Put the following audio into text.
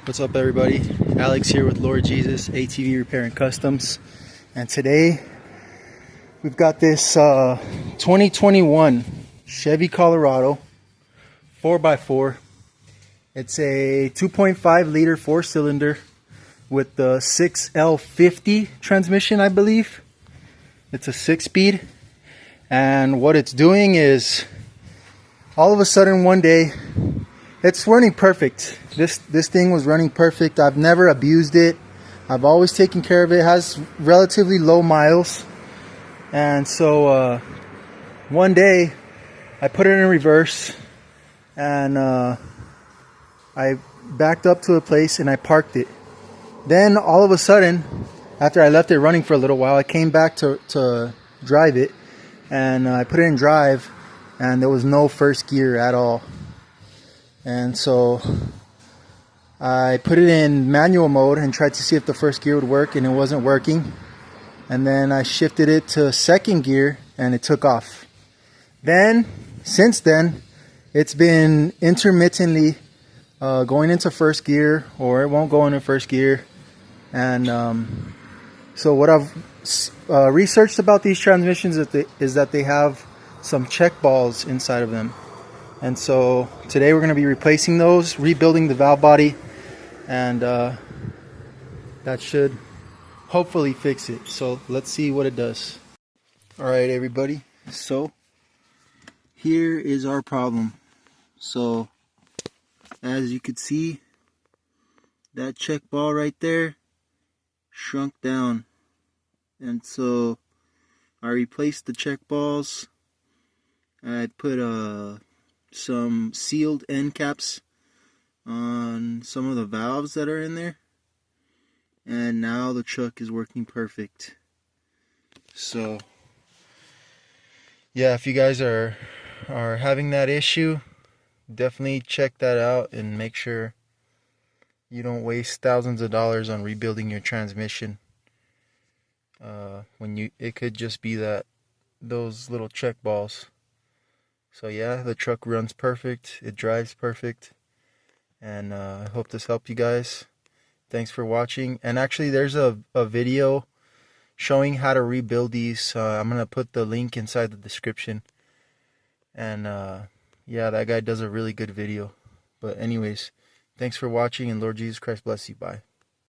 What's up, everybody? Alex here with Lord Jesus ATV Repair and Customs, and today we've got this 2021 Chevy Colorado 4x4. It's a 2.5 liter 4-cylinder with the 6L50 transmission, I believe. It's a 6-speed, and what it's doing is all of a sudden one day it's running perfect. This thing was running perfect. I've never abused it. I've always taken care of it. It has relatively low miles. And so one day I put it in reverse and I backed up to a place and I parked it. Then all of a sudden, after I left it running for a little while, I came back to drive it, and I put it in drive, and there was no first gear at all. And so I put it in manual mode and tried to see if the first gear would work, and it wasn't working. And then I shifted it to second gear and it took off. Then, since then, it's been intermittently going into first gear, or it won't go into first gear. And so what I've researched about these transmissions is that they have some check balls inside of them. And so today we're going to be replacing those, rebuilding the valve body, and that should hopefully fix it. So let's see what it does. Alright, everybody, so here is our problem. So as you could see, that check ball right there shrunk down, and so I replaced the check balls. I put some sealed end caps on some of the valves that are in there, and now the truck is working perfect. So yeah, if you guys are having that issue, definitely check that out and make sure you don't waste thousands of dollars on rebuilding your transmission when it could just be those little check balls. So yeah, the truck runs perfect, it drives perfect, and I hope this helped you guys. Thanks for watching. And actually, there's a video showing how to rebuild these. I'm gonna put the link inside the description. And yeah, that guy does a really good video. But anyways, thanks for watching, and Lord Jesus Christ bless you. Bye.